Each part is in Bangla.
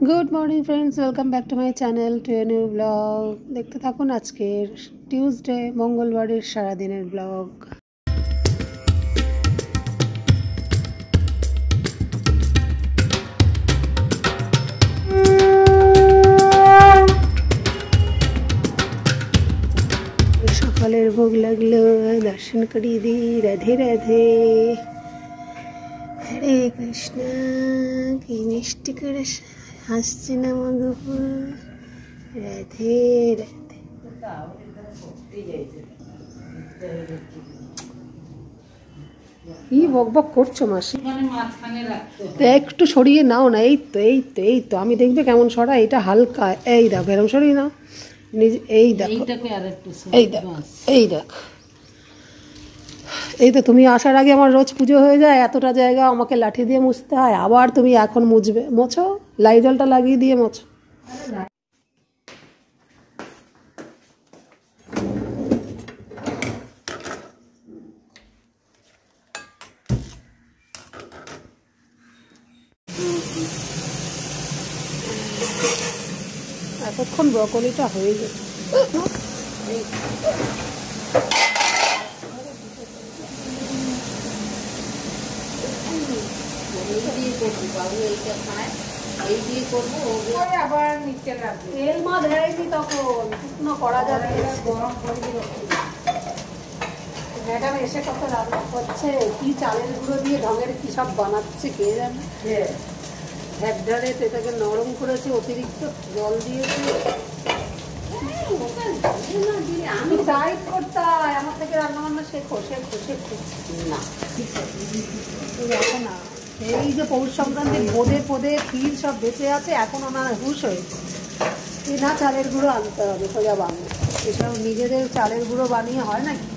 Good morning friends, welcome back to my channel to a new blog. দেখতে থাকুন আজকের টিউসডে মঙ্গলবারের সারাদিনের ব্লগ। সকালের ভোগ লাগলো, দর্শন করিয়ে দিই। রাধে রাধে, হরে কৃষ্ণ। কি মিষ্টি করে হাসছে না মধুপুর। রাধে রাধে। কি বক বক করছো মাসি? একটু সরিয়ে নাও না। এই তো আমি দেখবে কেমন সরা। এটা হালকা, এই দেখো এরকম সরিয়ে নাও। এই দেখো, এই তো তুমি আসার আগে আমার রোজ পুজো হয়ে যায়। এতটা জায়গা আমাকে লাঠি দিয়ে মুছতে হয়, আবার তুমি এখন মুছবে। মোছো, লাইজলটা লাগিয়ে দিয়ে মোছো। এতক্ষণ ব্রকলিটা হয়ে গেছে। তেল মা দেয়নি তখন, শুকনো করা যাবে। ম্যাডাম এসে কত রান্না করছে, কি চালের গুঁড়ো দিয়ে ঢঙের কি সব বানাচ্ছে কে জানে। ঢ্যাকঢারে এটাকে নরম করেছে, অতিরিক্ত জল দিয়েছে। আমি ডাইট করতে হয়, আমার থেকে রান্না বান্না শেখো না। দেখো না, এই যে পৌষ সংক্রান্তি বোঁদে ফোদে ক্ষীর সব বেঁচে আছে, এখন ওনার হুঁশ হয়েছে না চালের গুঁড়ো আনতে হবে সোজা বানিয়ে। এসব নিজেদের চালের গুঁড়ো বানিয়ে হয় নাকি?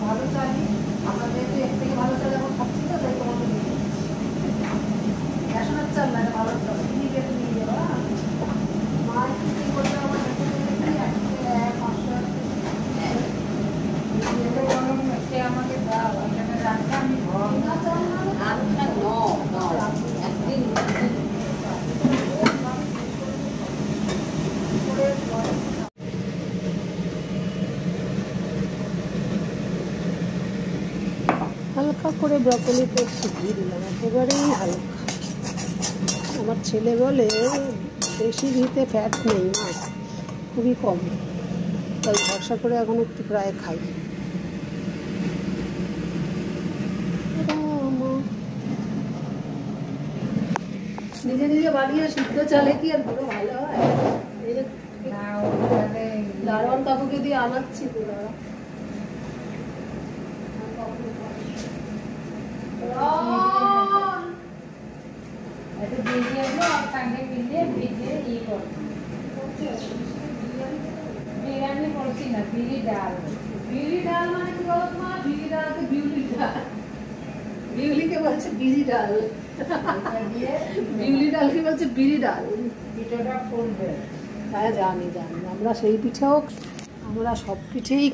ভালো চাল, আমরা যেহেতু এর থেকে ভালো চাল এখন খাচ্ছি তো, তাই তোমাকে রেশনের চাল না, ভালো চাল চিনি কেটে নিয়ে যাওয়া। মা কি করতে আমার আমাকে দাও, আমি হালকা করে ব্রকলিতে একটু ঘি দিলাম, একেবারেই হালকা। আমার ছেলে বলে বেশি ঘিতে ফ্যাট নেই না, খুবই কম, তাই ভরসা করে এখন একটু প্রায় খাই। নিজে নিজে বানিয়ে সিদ্ধ চালে কি আর পুরো ভালো হয়? দারোয়ান কাকুকে দিয়ে আনাচ্ছি তো। বিরিয়ানি করছি না, বিরি ডাল। বিরি ডাল মানে কি বলো তোমার? বিরি ডালকে বিউলি ডাল, বিউলিকে বলছে বিরি ডাল, বিউলি ডালকে বলছে বিরি ডাল। পিঠেটা ফুলবে। হ্যাঁ জানি, আমরা সেই পিঠেও, আমরা সব পিঠেই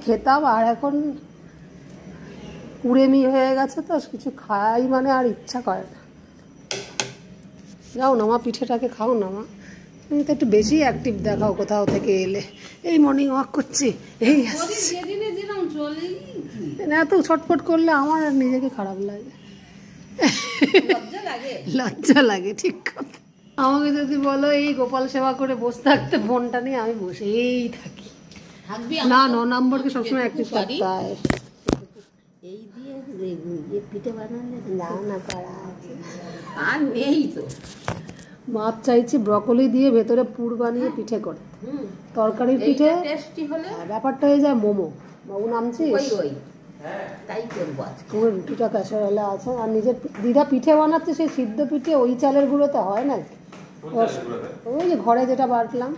খেতাম। আর এখন কুড়েমি হয়ে গেছে তো, কিছু খাই মানে আর ইচ্ছা করে না। যাও না মা, পিঠেটাকে খাও না মা। তুমি তো একটু বেশি অ্যাক্টিভ দেখাও কোথাও থেকে এলে। এই মর্নিং ওয়াক করছি, এই না, এত ছটফট করলে আমার নিজেকে খারাপ লাগে, লজ্জা লাগে। ঠিক কথা। আমাকে যদি বলো এই গোপাল সেবা করে বসে থাকতে, ফোনটা নিয়ে আমি বসেই থাকি। না 9 নম্বরকে সবসময় অ্যাক্টিভ থাকতে হয়। এই দিয়ে পিঠে বানালে না করা আছে আর নেই তো। মাপ চাইছি ব্রকলি দিয়ে ভেতরে পুর বানিয়ে পিঠে করে, তরকারির পিঠে ব্যাপারটা হয়ে যায় মোমো। বাবু নামছিস? তাই করবো আজকে। রুটিটা ক্যাসারোলে আছে, আর নিজের দিদা পিঠে বানাচ্ছে, সেই সিদ্ধ পিঠে ওই চালের গুঁড়োতে হয় না, ওই যে ঘরে যেটা বাটলাম।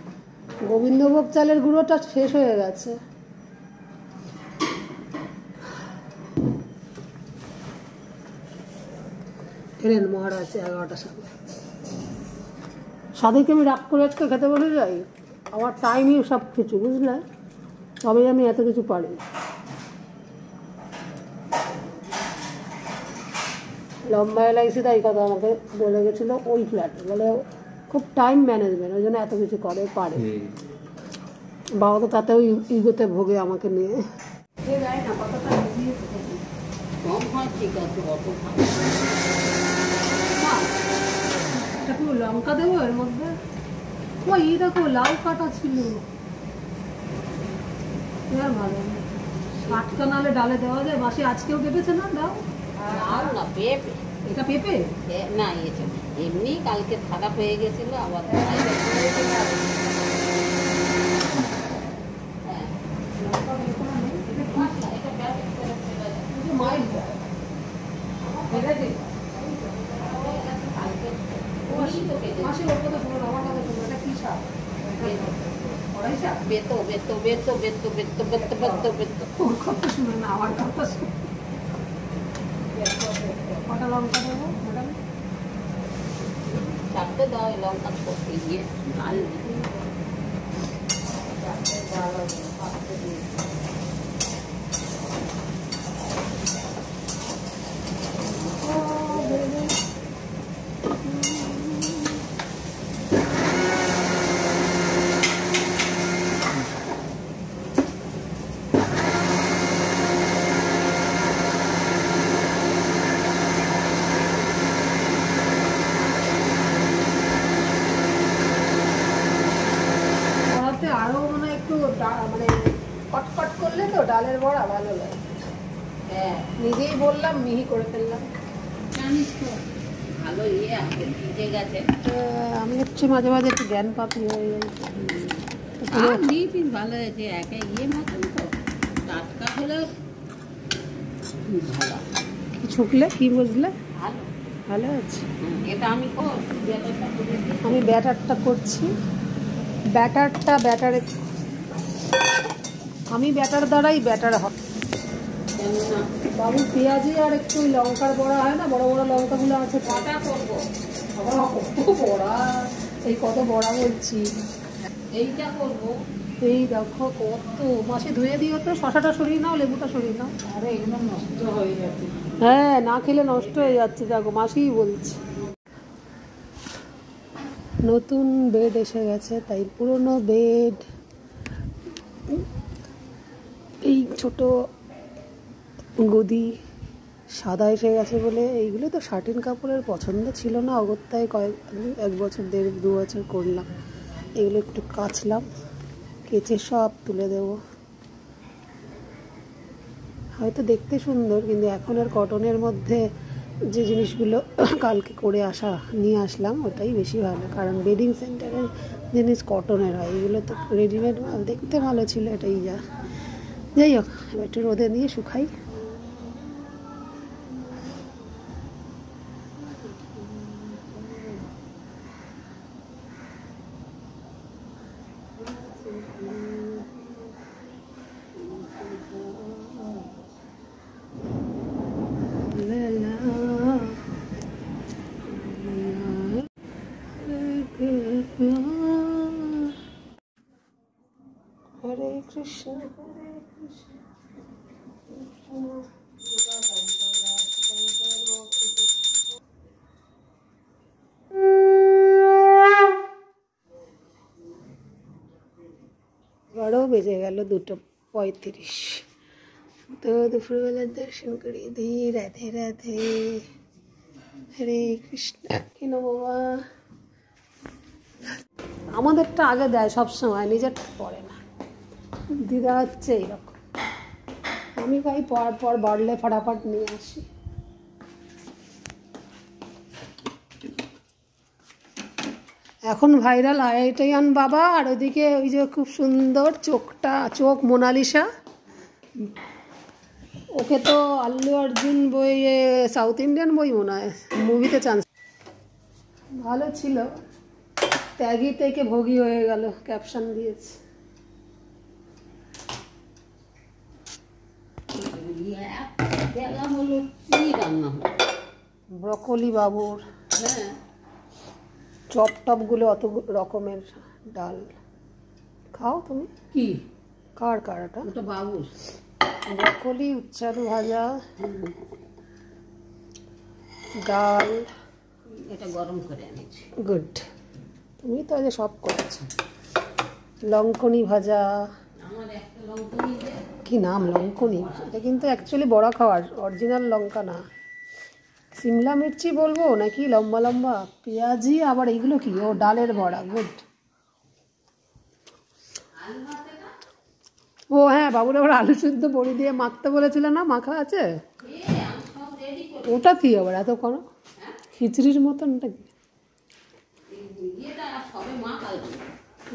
গোবিন্দভোগ চালের গুঁড়োটা শেষ হয়ে গেছে। ট্রেন মহারাজ 11টার সময়। সাদিকে আমি রাগ করে আজকে খেতে বসে যাই, আমার টাইমই সব কিছু, বুঝলে, তবেই আমি এত কিছু পারি। লম্বা এলাইসি তাই কথা আমাকে বলে গেছিলো ওই ফ্ল্যাটে, বলে খুব টাইম ম্যানেজমেন্ট, ওই জন্য এত কিছু করে পারে। বাবা তো তাতেও ইগোতে ভোগে আমাকে নিয়ে। লঙ্কা দেবো এর মধ্যে, ওই দেখো লাউ কাটা ছিল, ভালো টাটকা নালে ডালে দেওয়া যায়। মাসি আজকেও কেটেছে না লাউ? না পেঁপে, এটা পেঁপে না এমনি কালকে খারাপ হয়ে গেছিল আবার। বেতো বেতো বেতো বেতো বেতো বেতো বেতো বেতো ওর কথা শুনে না আমার কথা শুনে। কটা লঙ্কা দেবো ম্যাডাম? 4টে দাও, লঙ্কা করতে গিয়ে লাল আরো মানে একটু মানে কটকট করলে তো ডালের বড়া ভালো লাগে। হ্যাঁ নিজেই বললাম, মিহি করে ফেললাম। জানিস তো ভালো আছে ভিজে গেছে। আমি হচ্ছে মাঝে মাঝে একটু জ্ঞান পাপি হয়ে যাই। ভালো হয়েছে, একে মতন তো টাটকা হলে ভালো। ছুকলে কি বুঝলে? ভালো ভালো আছে। এটা আমি আমি ব্যাটারটা করছি। ব্যাটারে আমি ব্যাটার দ্বারাই ব্যাটার হবে। বাবু পেঁয়াজি আর একটু লঙ্কার বড়া হয় না, বড় বড় লঙ্কাগুলো আছে, কটা করবো? কত বড়া, এই কত বড়া বলছি। এইটা করবো। এই দেখো কত। মাসে ধুয়ে দিও তো, শশাটা সরিয়ে নাও, লেবুটা সরিয়ে নাও। আরে এগুলো নষ্ট হয়ে যাচ্ছে। হ্যাঁ, না খেলে নষ্ট হয়ে যাচ্ছে, দেখো মাসিই বলছে। নতুন বেড এসে গেছে, তাই পুরনো বেড, এই ছোট গদি সাদা এসে গেছে বলে, এইগুলো তো শার্টিন কাপড়ের পছন্দ ছিল না, অগত্যায় এক বছর 1.5-2 বছর করলাম। এগুলো একটু কাচলাম, কেচে সব তুলে দেব। হয়তো দেখতে সুন্দর, কিন্তু এখন আর কটনের মধ্যে যে জিনিসগুলো কালকে করে নিয়ে আসলাম ওটাই বেশি ভালো, কারণ বেডিং সেন্টারের জিনিস কটনের হয়, এগুলো তো রেডিমেড মাল। দেখতে ভালো ছিল, এটাই যা। যাই হোক, একটু রোদে দিয়ে শুকাই। হরে কৃষ্ণ হরে কৃষ্ণ বড় বেজে গেল 2:35। তো দুপুরবেলার দর্শন করিয়ে দিই। রাধে রাধে, হরে কৃষ্ণ। কেন বাবা আমাদেরটা আগে দেয় সবসময়, নিজেরটা পড়ে না। দিদা হচ্ছে এইরকম, আমি ভাই পর বাড়লে ফটাফট নিয়ে আসি। এখন ভাইরাল আইআইটিয়ান বাবা, আর ওদিকে ওই যে খুব সুন্দর চোখ মোনালিসা, ওকে তো আল্লু অর্জুন বইয়ে সাউথ ইন্ডিয়ান বই মনে হয় মুভিতে চান্স। ভালো ছিল, ত্যাগী থেকে ভোগী হয়ে গেল, ক্যাপশন দিয়েছে। ব্রকলি বাবুর। হ্যাঁ, চপ টপগুলো অত রকমের ডাল খাও তুমি? কি কার কার এটা? ওটা বাবুর। ব্রকলি, উচ্ছে আলু ভাজা, ডাল। এটা গরম করে এনেছি। গুড, তুমি তো আজ সব করেছো। লঙ্কনি ভাজা। আমার একটা লঙ্কা নিয়ে কি নাম লঙ্কনি? এটা কিন্তু অ্যাকচুয়ালি বড়া খাওয়ার, অরিজিনাল লঙ্কা না। সিমলা মির্চি বলবো নাকি লম্বা লম্বা পেঁয়াজি, আবার এইগুলো কি? ও ডালের বড়া। গুড। ও হ্যাঁ, বাবুর আবার আলু সিদ্ধ বড়ি দিয়ে মাখতে বলেছিল না, মাখা আছে? ওটা কি আবার এত করো? খিচড়ির মতন ওটা কি?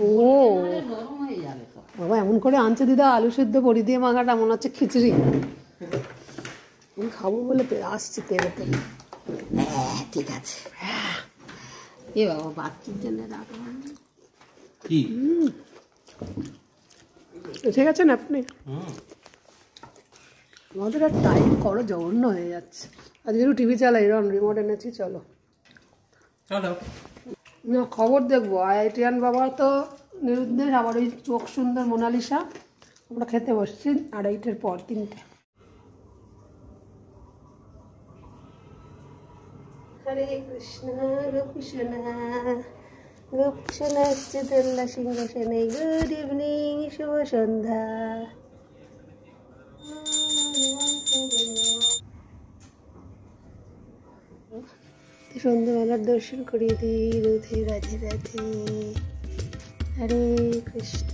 ও নরম হয়ে যাবে তো। বাবা এমন করে আনছে দিদা, আলু সিদ্ধ বড়ি দিয়ে মাখাটা মনে হচ্ছে খিচড়ি। আমি খাবো বলে আসছি তেলে তেলে। হ্যাঁ ঠিক আছে। এ বাবা বাচ্চার জন্য রাখা কি ঠিক আছে না আপনি? আমাদের আর টাইম করো জঘন্য হয়ে যাচ্ছে। আজকে একটু টিভি চালাই, এরকম রিমোট এনেছি, চলো চলো না খবর দেখবো। আইটিয়ান বাবার তো নিরুদ্দেশ, আবার ওই চোখ সুন্দর মোনালিসা। আমরা খেতে বসছি 2:30 পর 3টে। হরে কৃষ্ণ গোপীষণা গোপীষণা চিদুল্লা সিংহাসনে। গুড ইভিনিং, শুভ সন্ধ্যা। সন্ধ্যাবেলার দর্শন করিয়ে দিই। রাধে রাধে রাধে, হরে কৃষ্ণ।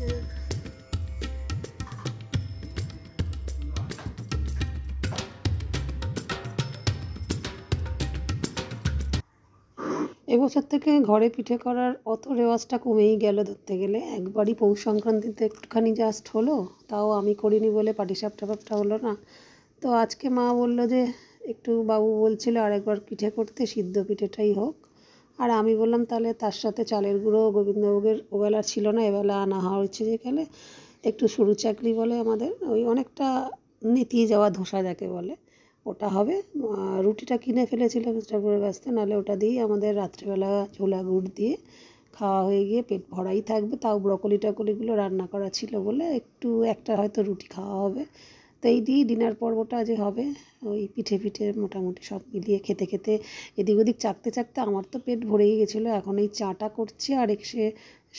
এবছর থেকে ঘরে পিঠে করার অত রেওয়াজটা কমেই গেল ধরতে গেলে। একবারই পৌষ সংক্রান্তিতে একটুখানি জাস্ট হলো, তাও আমি করিনি বলে পাটিসাপটা ফাপটা হলো না। তো আজকে মা বললো যে একটু, বাবু বলছিল আরেকবার পিঠে করতে, সিদ্ধ পিঠেটাই হোক। আর আমি বললাম তাহলে তার সাথে চালের গুঁড়ো গোবিন্দভোগের ওবেলা ছিল না, এবেলা আনা হয়েছে যেখানে একটু সরু চাকলি বলে আমাদের, ওই অনেকটা নেতিয়ে যাওয়া ধোসা যাকে বলে, ওটা হবে। রুটিটা কিনে ফেলেছিলাম মিস্টারপুরের কাছ থেকে, নাহলে ওটা দিয়েই আমাদের রাত্রিবেলা ছোলা গুড় দিয়ে খাওয়া হয়ে গিয়ে পেট ভরাই থাকবে। তাও ব্রকলি টকলিগুলো রান্না করা ছিল বলে একটু একটা হয়তো রুটি খাওয়া হবে। তো এই দিয়েই ডিনার পর্বটা যে হবে, ওই পিঠে পিঠে মোটামুটি সব মিলিয়ে খেতে খেতে এদিক ওদিক চাকতে চাকতে আমার তো পেট ভরেই গেছিলো। এখন এই চাটা করছি, আর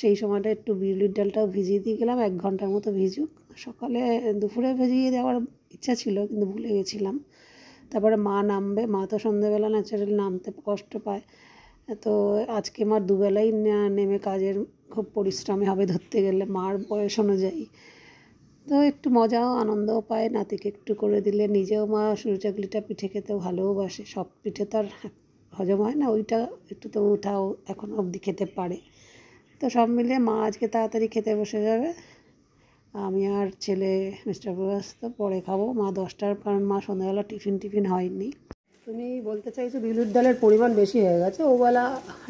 সেই সময়টা একটু বিউলির ডালটাও ভিজিয়ে দিয়ে গেলাম, 1 ঘন্টার মতো ভিজুক। সকালে দুপুরে ভিজিয়ে দেওয়ার ইচ্ছা ছিল কিন্তু ভুলে গেছিলাম। তারপরে মা নামবে, মা তো সন্ধ্যেবেলা ন্যাচারালি নামতে কষ্ট পায়। তো আজকে মার দুবেলাই নেমে কাজের খুব পরিশ্রমী হবে ধরতে গেলে মার বয়স অনুযায়ী। তো একটু মজাও আনন্দও পায়, নাতিকে একটু করে দিলে। নিজেও মা সরু চাকলিটা পিঠে খেতেও ভালোবাসে। সব পিঠে তার হজম হয় না, ওইটা একটু তো উঠাও এখন অবধি খেতে পারে। তো সব মিলিয়ে মা আজকে তাড়াতাড়ি খেতে বসে যাবে, আমি আর ছেলে মিস্টার প্রভাস তো পরে খাবো। মা 10টার, কারণ মা সন্ধ্যাবেলা টিফিন হয়নি। তুমি বলতে চাইছো বিউলির ডালের পরিমাণ বেশি হয়ে গেছে, ওবেলা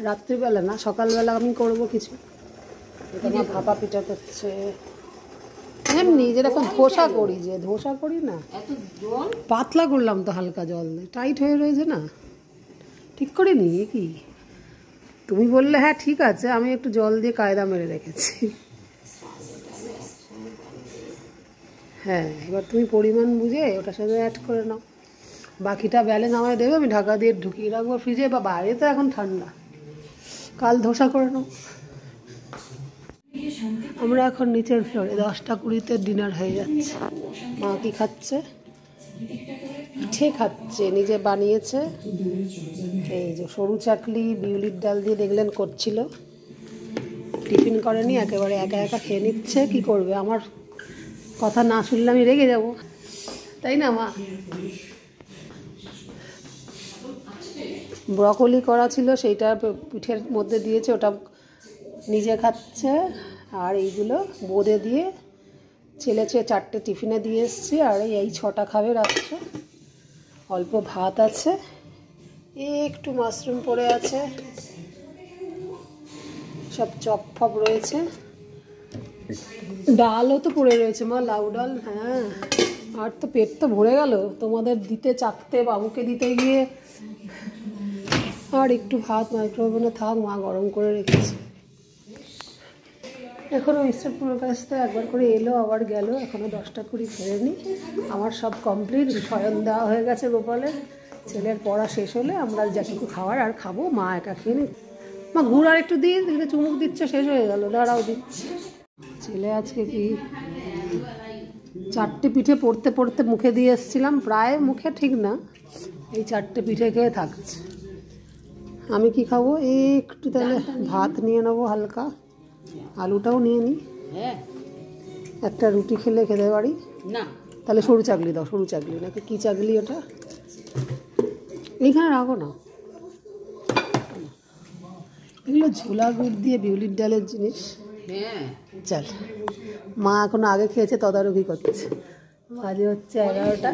রাত্রিবেলা না সকালবেলা আমি করবো কিছু। এটা মা ভাপা পিঠা করছে, এমনি যেরকম ধোসা করি, যে ধোসা করি না, এত জল পাতলা করলাম তো হালকা জল দিয়ে, টাইট হয়ে রয়েছে না, ঠিক করে নি কি? তুমি বললে হ্যাঁ ঠিক আছে, আমি একটু জল দিয়ে কায়দা মেরে রেখেছি। হ্যাঁ, এবার তুমি পরিমাণ বুঝে ওটার সাথে অ্যাড করে নাও। বাকিটা ব্যালেন্স আমায় দেবে, আমি ঢাকা দিয়ে ঢুকিয়ে রাখবো ফ্রিজে, বা বাইরে তো এখন ঠান্ডা, কাল ধোসা করে নাও। আমরা এখন নিচের ফ্লোরে, 10টা 20-তে ডিনার হয়ে যাচ্ছে। মা কি খাচ্ছে? পিঠে খাচ্ছে, নিজে বানিয়েছে। এই যে সরু চাকলি বিউলির ডাল দিয়ে দেখলেন করছিল, টিফিন করেনি, একেবারে একা একা খেয়ে নিচ্ছে। কি করবে, আমার কথা না শুনলে আমি রেগে যাব, তাই না মা? ব্রকলি করা ছিল, সেইটা পিঠের মধ্যে দিয়েছে, ওটা নিজে খাচ্ছে। আর এইগুলো বোঁদে দিয়ে ছেলে 4টে টিফিনে দিয়ে এসছি, আর এই 6টা খাবে রাত্রে। অল্প ভাত আছে, একটু মাশরুম পড়ে আছে, সব চপ ফপ রয়েছে, ডালও তো পড়ে রয়েছে মা, লাউ ডাল। হ্যাঁ, আর তো পেট তো ভরে গেল তোমাদের দিতে চাকতে, বাবুকে দিতে গিয়ে আর একটু ভাত মাইক্রোওভেনে থাক, মা গরম করে রেখেছে। এখনও মিস্টারপুরের কাছ থেকে একবার করে এলো আবার গেল, এখনও 10টা 20 ফেরেনি। আমার সব কমপ্লিট, শয়ন দেওয়া হয়ে গেছে গোপালের। ছেলের পড়া শেষ হলে আমরা যেটুকু খাওয়ার আর খাবো, মা একা খেয়ে নি। মা গুড় আর একটু দিয়ে চুমুক দিচ্ছে, শেষ হয়ে গেল, দাঁড়াও দিচ্ছি। ছেলে আজকে কি 4টে পিঠে পড়তে পড়তে মুখে দিয়ে এসেছিলাম, প্রায় মুখে ঠিক না, এই 4টে পিঠে খেয়ে থাকছে। আমি কি খাবো, একটু তাহলে ভাত নিয়ে নেবো হালকা, আলুটাও নিয়ে নিই। হ্যাঁ, একটা রুটি খেলে খেতে পারি না তাহলে সরু চাকলি দাও, সরু চাকলি নাকি কী চাকলি ওটা, এইখানে রাখো না। এগুলো ঝোলা গুড় দিয়ে বিউলির ডালের জিনিস। হ্যাঁ, চল, মা এখনো আগে খেয়েছে, তদারকি করছে। বাজে হচ্ছে 11টা।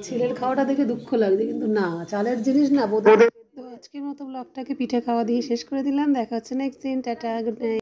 ছেলের খাওয়াটা দেখে দুঃখ লাগছে, কিন্তু না, চালের জিনিস না বোধ। তো আজকের মতো ব্লগটাকে পিঠে খাওয়া দিয়ে শেষ করে দিলাম। দেখা হচ্ছে নেক্সট দিন। Tata, good night.